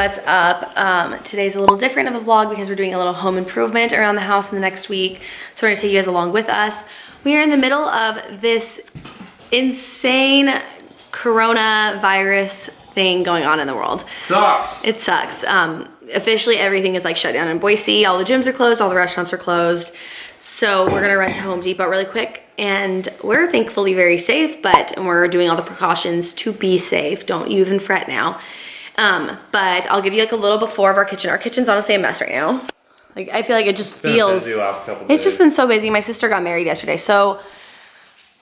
what's up? Today's a little different of a vlog because we're doing a little home improvement around the house in the next week. So we're gonna take you guys along with us. We are in the middle of this insane coronavirus thing going on in the world. Sucks. It sucks. Officially everything is like shut down in Boise. All the gyms are closed, all the restaurants are closed. So we're gonna run to Home Depot really quick, and we're thankfully very safe, but we're doing all the precautions to be safe. Don't you even fret now. But I'll give you like a little before of our kitchen. Our kitchen's honestly a mess right now. Like I feel like it just feels, it's just been so busy. My sister got married yesterday. So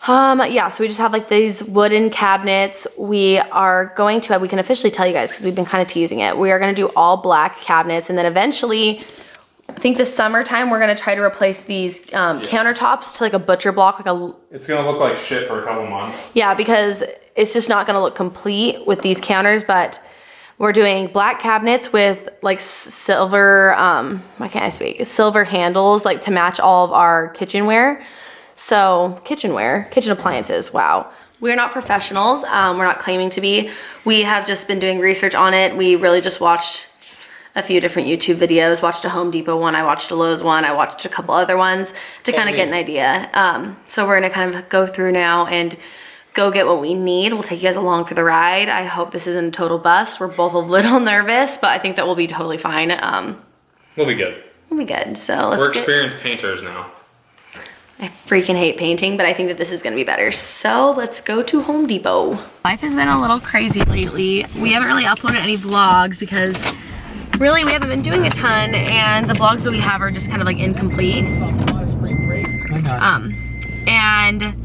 yeah, so we just have like these wooden cabinets. We are going to, we can officially tell you guys because we've been kind of teasing it. We are going to do all black cabinets, and then eventually, I think this summertime, we're going to try to replace these countertops to like a butcher block. It's going to look like shit for a couple months. Yeah, because it's just not going to look complete with these counters, but we're doing black cabinets with like silver, why can't I speak? Silver handles, like to match all of our kitchenware. So kitchen appliances, wow. We're not professionals, we're not claiming to be. We have just been doing research on it. We really just watched a few different YouTube videos, watched a Home Depot one, I watched a Lowe's one, I watched a couple other ones to kind of get an idea. So we're gonna kind of go through now and go get what we need. We'll take you guys along for the ride. I hope this isn't a total bust. We're both a little nervous, but I think that we'll be totally fine. We'll be good. We'll be good, so let's We're experienced painters now. I freaking hate painting, but I think that this is gonna be better. So let's go to Home Depot. Life has been a little crazy lately. We haven't really uploaded any vlogs because really we haven't been doing a ton, and the vlogs that we have are just kind of like incomplete. And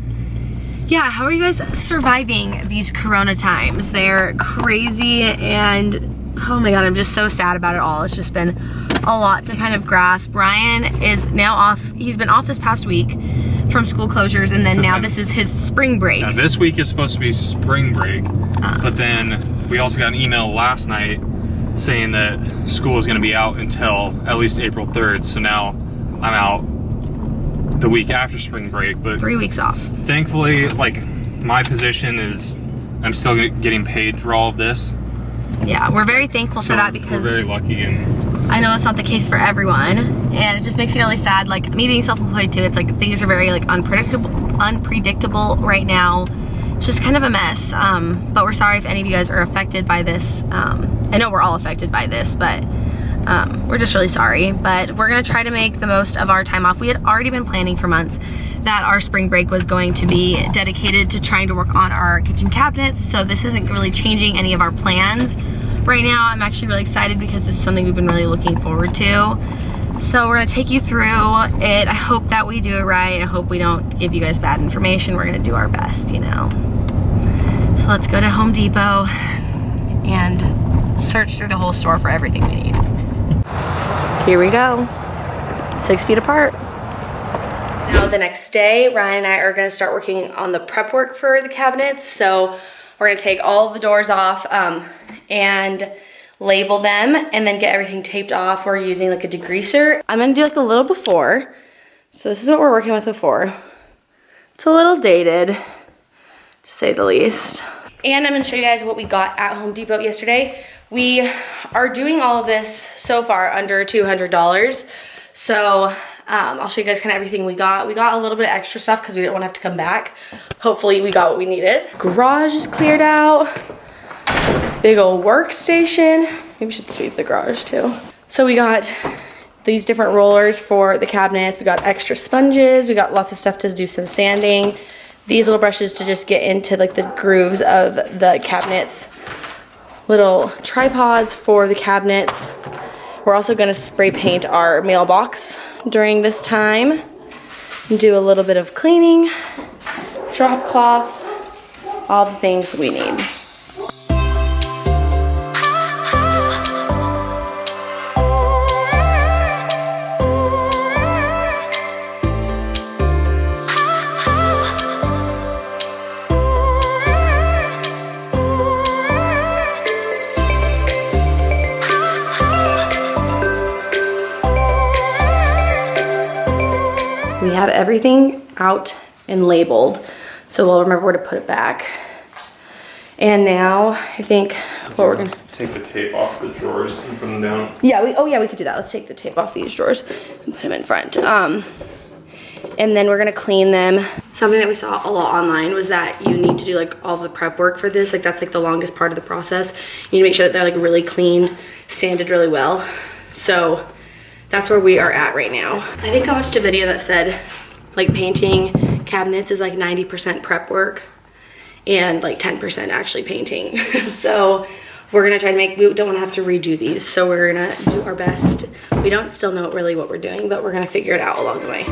yeah, how are you guys surviving these corona times? They're crazy, and oh my god, I'm just so sad about it all. It's just been a lot to kind of grasp. Ryan is now off. He's been off this past week from school closures, and then now this is his spring break. Now this week is supposed to be spring break, but then we also got an email last night saying that school is going to be out until at least April 3rd. So now I'm out the week after spring break, but 3 weeks off. Thankfully, like, my position is I'm still getting paid through all of this. Yeah, we're very thankful for that because we're very lucky, and I know that's not the case for everyone, and it just makes me really sad. Like me being self-employed too, it's like things are very like unpredictable right now. It's just kind of a mess. But we're sorry if any of you guys are affected by this. I know we're all affected by this, but we're just really sorry. But we're gonna try to make the most of our time off. We had already been planning for months that our spring break was going to be dedicated to trying to work on our kitchen cabinets. So this isn't really changing any of our plans right now. I'm actually really excited because this is something we've been really looking forward to. So we're gonna take you through it. I hope that we do it right. I hope we don't give you guys bad information. We're gonna do our best, you know. So let's go to Home Depot and search through the whole store for everything we need. Here we go, 6 feet apart. Now the next day, Ryan and I are gonna start working on the prep work for the cabinets. So we're gonna take all of the doors off and label them and then get everything taped off. We're using like a degreaser. I'm gonna do like a little before. So this is what we're working with before. It's a little dated, to say the least. And I'm gonna show you guys what we got at Home Depot yesterday. We are doing all of this so far under $200. So I'll show you guys kind of everything we got. We got a little bit of extra stuff because we didn't want to have to come back. Hopefully we got what we needed. Garage is cleared out. Big old workstation. Maybe we should sweep the garage too. So we got these different rollers for the cabinets. We got extra sponges. We got lots of stuff to do some sanding. These little brushes to just get into like the grooves of the cabinets. Little tripods for the cabinets. We're also gonna spray paint our mailbox during this time. Do a little bit of cleaning, drop cloth, all the things we need. We have everything out and labeled, so we'll remember where to put it back. And now I think what we're gonna take the tape off the drawers and put them down. Yeah, we could do that. Let's take the tape off these drawers and put them in front. And then we're gonna clean them. Something that we saw a lot online was that you need to do like all the prep work for this. Like that's like the longest part of the process. You need to make sure that they're like really cleaned, sanded really well. So that's where we are at right now. I think I watched a video that said like painting cabinets is like 90% prep work and like 10% actually painting. So we're gonna try to we don't wanna have to redo these. So we're gonna do our best. We don't still know really what we're doing, but we're gonna figure it out along the way.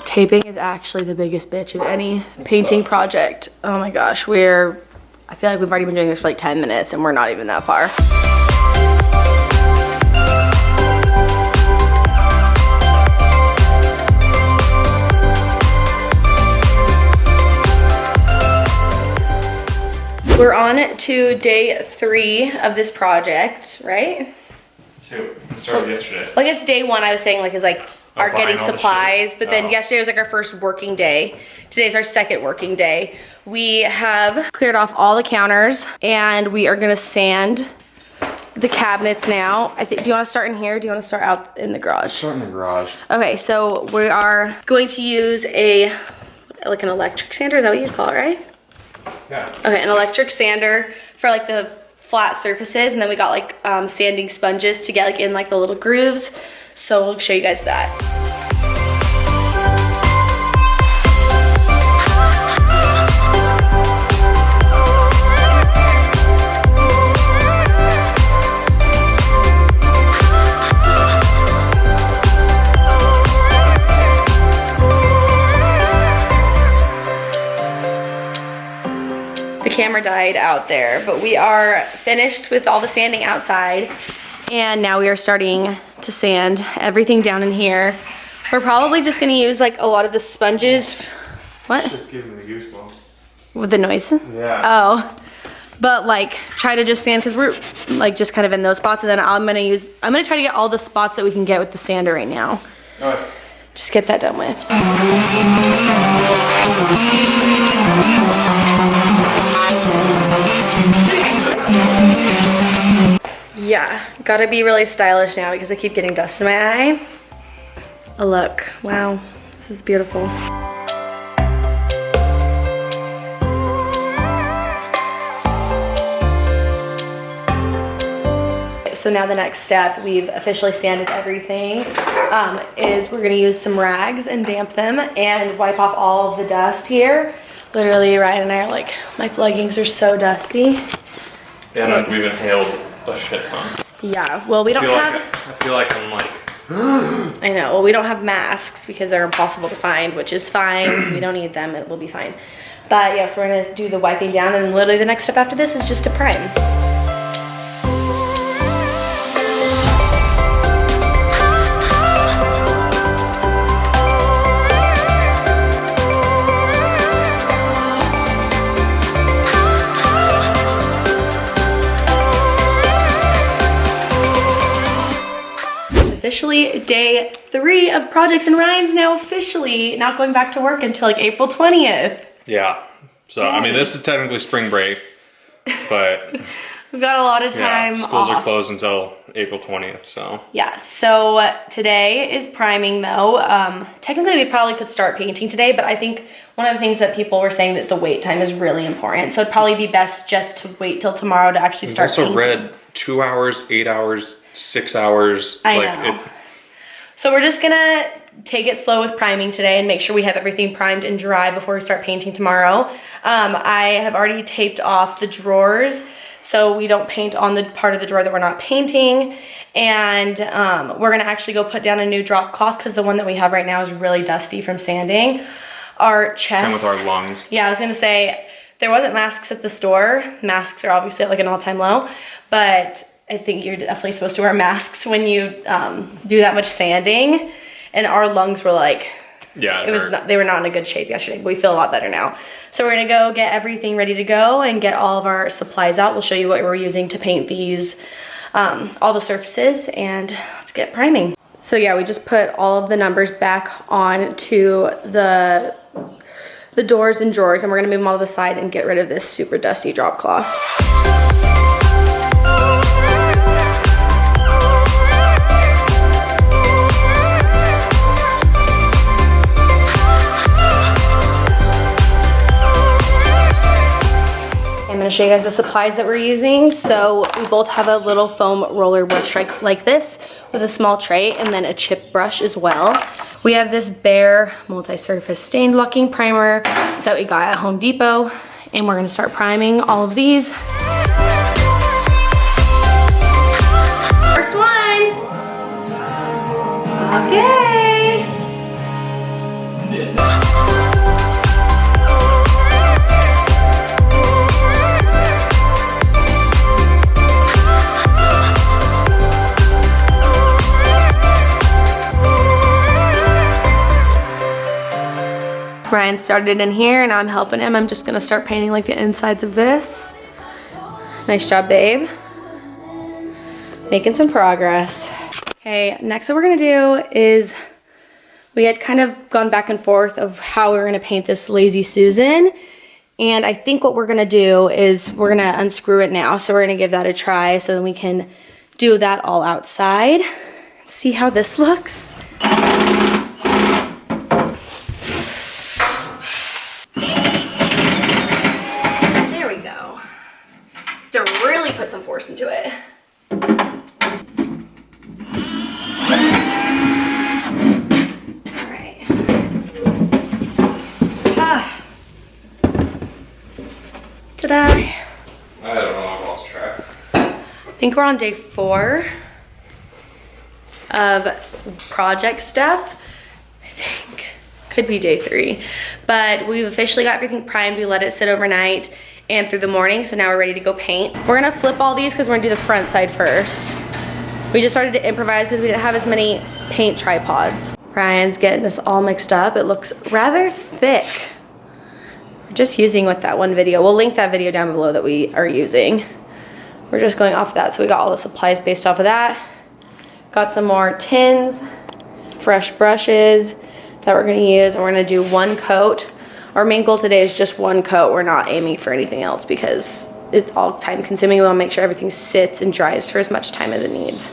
Taping is actually the biggest bitch of any painting project. Oh my gosh, I feel like we've already been doing this for like 10 minutes and we're not even that far. We're on to day 3 of this project, right? 2. It started yesterday. I guess day 1 I was saying like is like are getting supplies, but then Oh. yesterday was like our first working day. Today's our second working day. We have cleared off all the counters and we are gonna sand the cabinets now. Do you wanna start in here? Or do you wanna start out in the garage? Start in the garage. Okay, so we are going to use like an electric sander, is that what you'd call it, right? Yeah. Okay, an electric sander for like the flat surfaces, and then we got like sanding sponges to get like in like the little grooves. So we'll show you guys that. The camera died out there, but we are finished with all the sanding outside. And now we are starting to sand everything down in here. We're probably just gonna use like a lot of the sponges. What? It's giving me goosebumps. With the noise? Yeah. Oh. But like try to just sand, because we're like just kind of in those spots, and then I'm gonna try to get all the spots that we can get with the sander right now. Alright. Just get that done with. Yeah, gotta be really stylish now because I keep getting dust in my eye. Oh look, wow, this is beautiful. So now the next step, we've officially sanded everything, is we're gonna use some rags and damp them and wipe off all of the dust here. Literally, Ryan and I are like, my leggings are so dusty. Yeah, we've inhaled a shit ton. Yeah, well, we don't have... I feel like I'm like... I know, well, we don't have masks because they're impossible to find, which is fine. We don't need them, it will be fine. But yeah, so we're gonna do the wiping down, and literally the next step after this is just to prime. Officially day 3 of projects, and Ryan's now officially not going back to work until like April 20th. Yeah. So, I mean, this is technically spring break, but... We've got a lot of time yeah, schools off. are closed until April 20th, so... Yeah, so today is priming though. Technically we probably could start painting today, but I think one of the things that people were saying that the wait time is really important. So it'd probably be best just to wait till tomorrow to actually start painting. Also read 2 hours, 8 hours, 6 hours. I know. So we're just gonna take it slow with priming today and make sure we have everything primed and dry before we start painting tomorrow. I have already taped off the drawers so we don't paint on the part of the drawer that we're not painting. And we're gonna actually go put down a new drop cloth because the one that we have right now is really dusty from sanding. Our chest. Same with our lungs. Yeah, I was gonna say, there wasn't masks at the store. Masks are obviously at like an all-time low, but I think you're definitely supposed to wear masks when you do that much sanding. and our lungs were like, yeah, they were not in a good shape yesterday, but we feel a lot better now. So we're gonna go get everything ready to go and get all of our supplies out. We'll show you what we're using to paint these, all the surfaces, and let's get priming. So yeah, we just put all of the numbers back on to the doors and drawers, and we're gonna move them all to the side and get rid of this super dusty drop cloth. I'm gonna show you guys the supplies that we're using. So we both have a little foam roller brush like this with a small tray, and then a chip brush as well. We have this Behr multi-surface stain blocking primer that we got at Home Depot, and we're gonna start priming all of these. First one. Okay. Ryan started in here and I'm helping him. I'm just gonna start painting like the insides of this. Nice job, babe. Making some progress. Okay, next what we're gonna do is, we had kind of gone back and forth of how we were gonna paint this Lazy Susan. And I think what we're gonna do is we're gonna unscrew it now. So we're gonna give that a try so then we can do that all outside. See how this looks. To really put some force into it. All right. Ta-da. I don't know, I've lost track. I think we're on day 4 of project stuff. I think. Could be day 3. But we've officially got everything primed. We let it sit overnight and through the morning, so now we're ready to go paint. We're gonna flip all these because we're gonna do the front side first. We just started to improvise because we didn't have as many paint tripods. Ryan's getting this all mixed up. It looks rather thick. We're just using with that one video. We'll link that video down below that we are using. We're just going off of that, so we got all the supplies based off of that. Got some more tins, fresh brushes that we're gonna use, and we're gonna do 1 coat. Our main goal today is just 1 coat. We're not aiming for anything else because it's all time consuming. We wanna make sure everything sits and dries for as much time as it needs.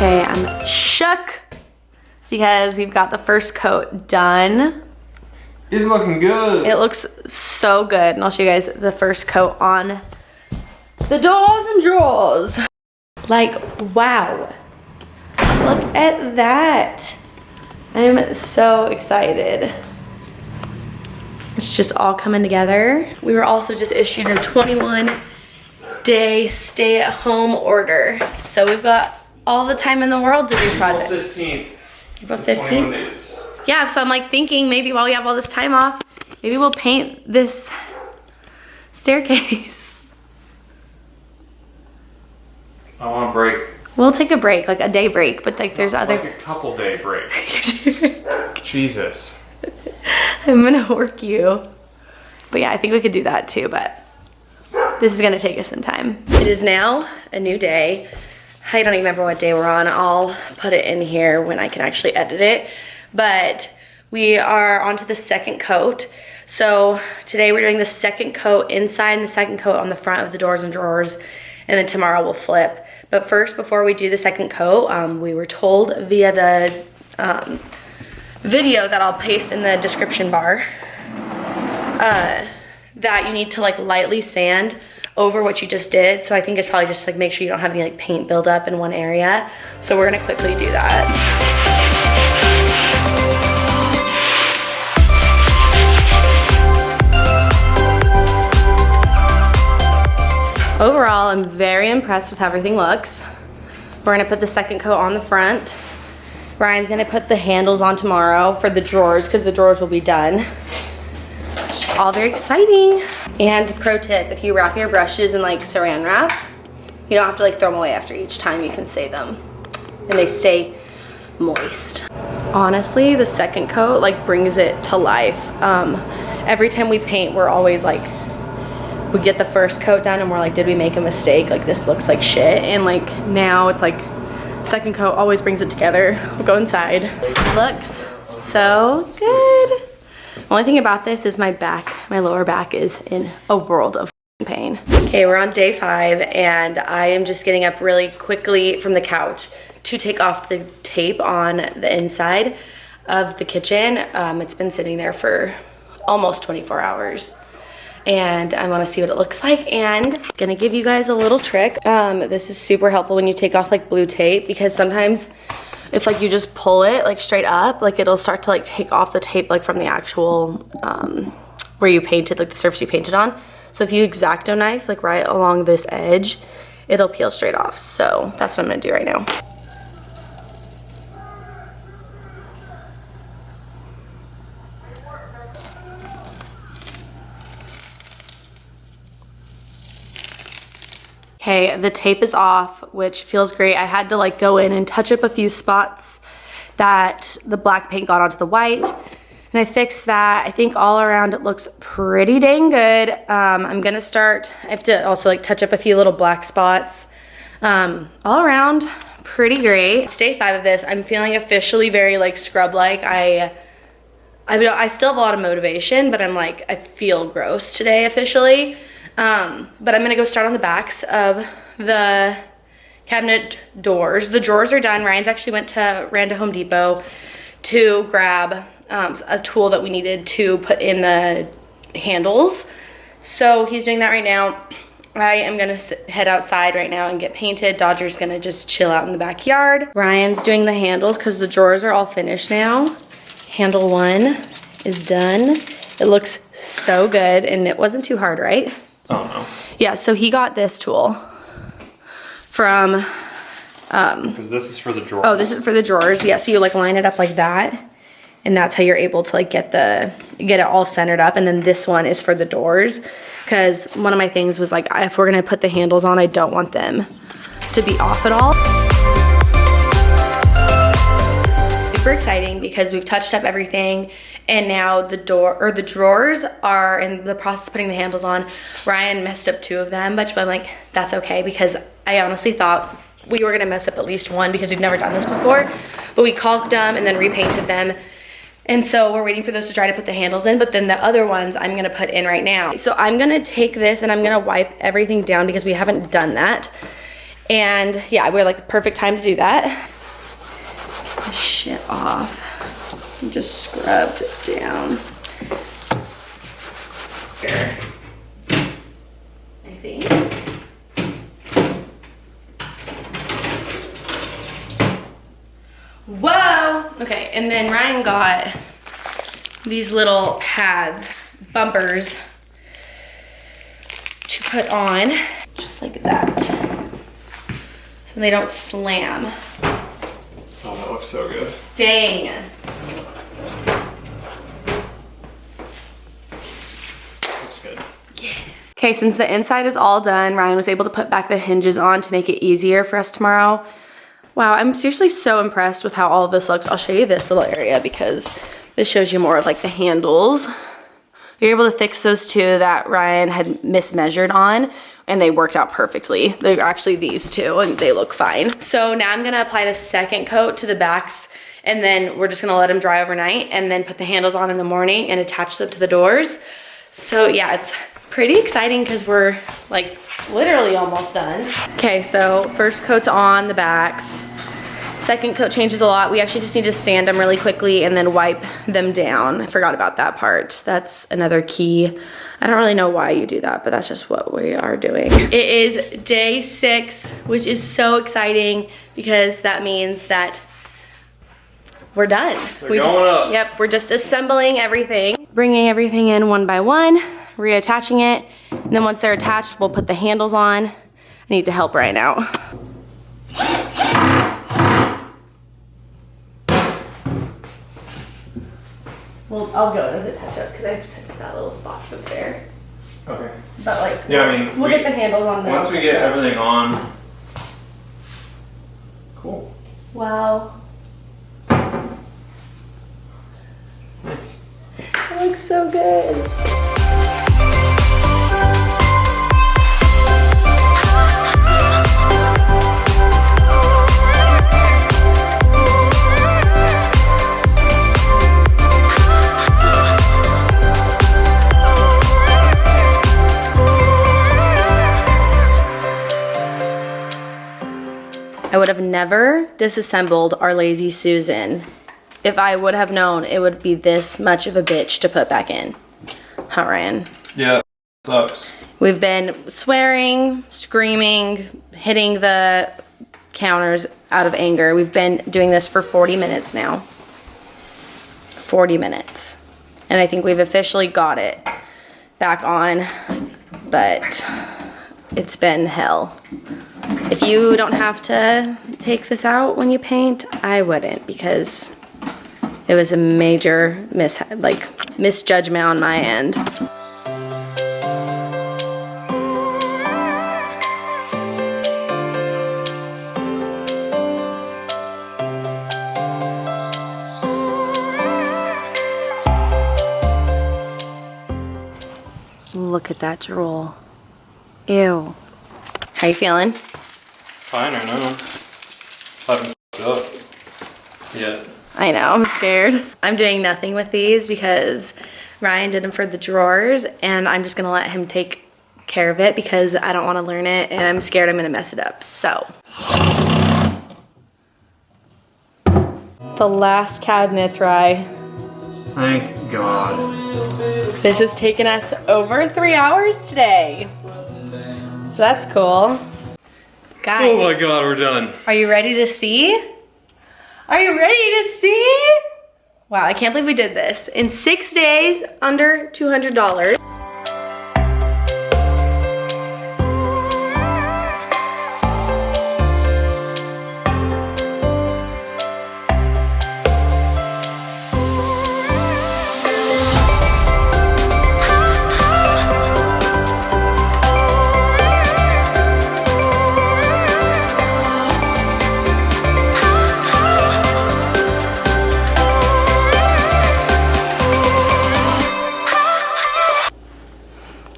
Okay, I'm shook because we've got the first coat done. It's looking good. It looks so good, and I'll show you guys the first coat on the doors and drawers. Like, wow. Look at that. I'm so excited. It's just all coming together. We were also just issued a 21-day stay-at-home order. So we've got all the time in the world to do projects. April 15th. April 15th? Yeah, so I'm like thinking maybe while we have all this time off, maybe we'll paint this staircase. I want a break. We'll take a break, like a day break, but like there's other... Like a couple day break. Jesus. I'm gonna work you. But yeah, I think we could do that too, but this is gonna take us some time. It is now a new day. I don't even remember what day we're on. I'll put it in here when I can actually edit it. But we are onto the second coat. So today we're doing the second coat inside and the second coat on the front of the doors and drawers. And then tomorrow we'll flip. But first, before we do the second coat, we were told via the video that I'll paste in the description bar that you need to like lightly sand over what you just did. So I think it's probably just like make sure you don't have any like paint buildup in one area. So we're gonna quickly do that. Overall, I'm very impressed with how everything looks. We're gonna put the second coat on the front. Ryan's gonna put the handles on tomorrow for the drawers because the drawers will be done. Just all very exciting. And pro tip, if you wrap your brushes in like saran wrap, you don't have to like throw them away after each time, you can save them. And they stay moist. Honestly, the second coat like brings it to life. Every time we paint, we're always like, we get the first coat done and we're like, did we make a mistake? Like this looks like shit. And like now it's like, second coat always brings it together. We'll go inside. It looks so good. The only thing about this is my back, my lower back is in a world of pain. Okay, we're on day 5 and I am just getting up really quickly from the couch to take off the tape on the inside of the kitchen. It's been sitting there for almost 24 hours. And I want to see what it looks like, and gonna give you guys a little trick. This is super helpful when you take off like blue tape, because sometimes if like you just pull it like straight up, like it'll start to like take off the tape like from the actual where you painted, like the surface you painted on. So if you X-Acto knife like right along this edge, it'll peel straight off. So that's what I'm gonna do right now. Okay, the tape is off, which feels great. I had to like go in and touch up a few spots that the black paint got onto the white, and I fixed that. I think all around it looks pretty dang good. I'm gonna start, I have to also like touch up a few little black spots. All around, pretty great. It's day 5 of this. I'm feeling officially very like scrub-like. I still have a lot of motivation, but I'm like, I feel gross today officially. But I'm gonna go start on the backs of the cabinet doors. The drawers are done. Ryan's actually ran to Home Depot to grab a tool that we needed to put in the handles. So he's doing that right now. I am gonna head outside right now and get painted. Dodger's gonna just chill out in the backyard. Ryan's doing the handles because the drawers are all finished now. Handle 1 is done. It looks so good, and it wasn't too hard, right? Oh no. Yeah, so he got this tool from because this is for the drawers. Oh, this is for the drawers. Yeah, so you like line it up like that, and that's how you're able to like get it all centered up. And then this one is for the doors, because one of my things was like, if we're gonna put the handles on, I don't want them to be off at all. Super exciting because we've touched up everything, and now the drawers are in the process of putting the handles on. Ryan messed up 2 of them, but I'm like, that's okay, because I honestly thought we were gonna mess up at least 1 because we've never done this before, but we caulked them and then repainted them. And so we're waiting for those to dry to put the handles in, but then the other ones I'm gonna put in right now. So I'm gonna take this and I'm gonna wipe everything down because we haven't done that. And yeah, we're like the perfect time to do that. Get this shit off. Just scrubbed it down. Here, I think. Whoa! Okay, and then Ryan got these little pads, bumpers, to put on, just like that, so they don't slam. Oh, that looks so good. Dang. Looks good. Yeah. Okay, since the inside is all done, Ryan was able to put back the hinges on to make it easier for us tomorrow. Wow, I'm seriously so impressed with how all of this looks. I'll show you this little area because this shows you more of like the handles. You're able to fix those 2 that Ryan had mismeasured on, and they worked out perfectly. They're actually these 2, and they look fine. So now I'm gonna apply the second coat to the backs, and then we're just gonna let them dry overnight, and then put the handles on in the morning and attach them to the doors. So yeah, it's pretty exciting because we're like literally almost done. Okay, so first coat's on the backs. Second coat changes a lot. We actually just need to sand them really quickly and then wipe them down. I forgot about that part. That's another key. I don't really know why you do that, but that's just what we are doing. It is day 6, which is so exciting because that means that we're done. Yep, we're just assembling everything. Bringing everything in one by one, reattaching it. And then once they're attached, we'll put the handles on. I need to help right now. Well, I'll go with the touch up because I have to touch up that little spot up there. Okay. But like, yeah, I mean, we'll get the handles on there. Once we get everything on. Cool. Wow. Nice. It looks so good. I would have never disassembled our Lazy Susan. If I would have known it would be this much of a bitch to put back in. Huh, Ryan? Yeah, sucks. We've been swearing, screaming, hitting the counters out of anger. We've been doing this for 40 minutes now. 40 minutes. And I think we've officially got it back on, but it's been hell. If you don't have to take this out when you paint, I wouldn't, because it was a major misjudgment on my end. Look at that drool. Ew. How you feeling? Fine or no? Haven't up yet. I know, I'm scared. I'm doing nothing with these because Ryan did them for the drawers, and I'm just gonna let him take care of it because I don't wanna learn it and I'm scared I'm gonna mess it up, so. The last cabinets, Rye. Thank God. This has taken us over 3 hours today. So that's cool. Guys. Oh my God, we're done. Are you ready to see? Are you ready to see? Wow, I can't believe we did this. In 6 days, under $200.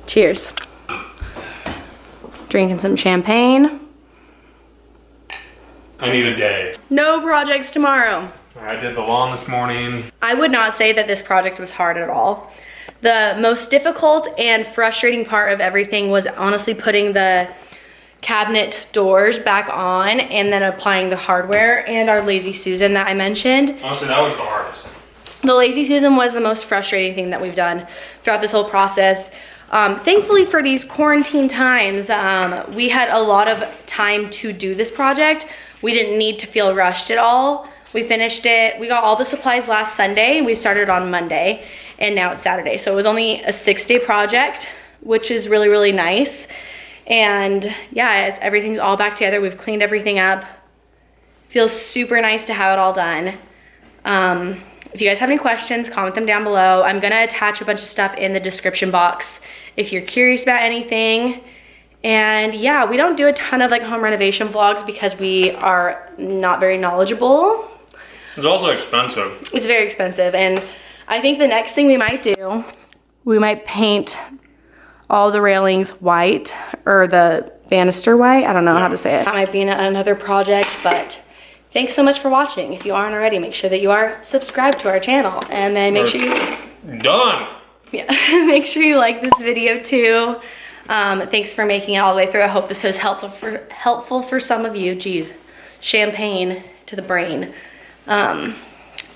Cheers. Drinking some champagne. I need a day. No projects tomorrow. I did the lawn this morning. I would not say that this project was hard at all. The most difficult and frustrating part of everything was honestly putting the cabinet doors back on and then applying the hardware and our Lazy Susan that I mentioned. Honestly, that was the hardest. The Lazy Susan was the most frustrating thing that we've done throughout this whole process. Thankfully for these quarantine times, we had a lot of time to do this project. We didn't need to feel rushed at all. We finished it. We got all the supplies last Sunday. We started on Monday, and now it's Saturday. So it was only a 6-day project, which is really, really nice. And yeah, everything's all back together. We've cleaned everything up. Feels super nice to have it all done. If you guys have any questions, comment them down below. I'm gonna attach a bunch of stuff in the description box if you're curious about anything. And yeah, we don't do a ton of like home renovation vlogs because we are not very knowledgeable. It's also expensive. It's very expensive. And I think the next thing we might do, we might paint all the railings white, or the banister white. I don't know how to say it. That might be another project, but thanks so much for watching. If you aren't already, make sure that you are subscribed to our channel, and then make sure you... Done! Yeah, make sure you like this video too. Thanks for making it all the way through. I hope this was helpful for some of you. Geez, champagne to to the brain. And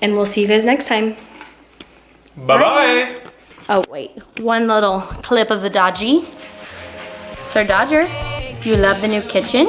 we'll see you guys next time. Bye-bye. Oh wait, one little clip of the Dodgy. Sir Dodger, do you love the new kitchen?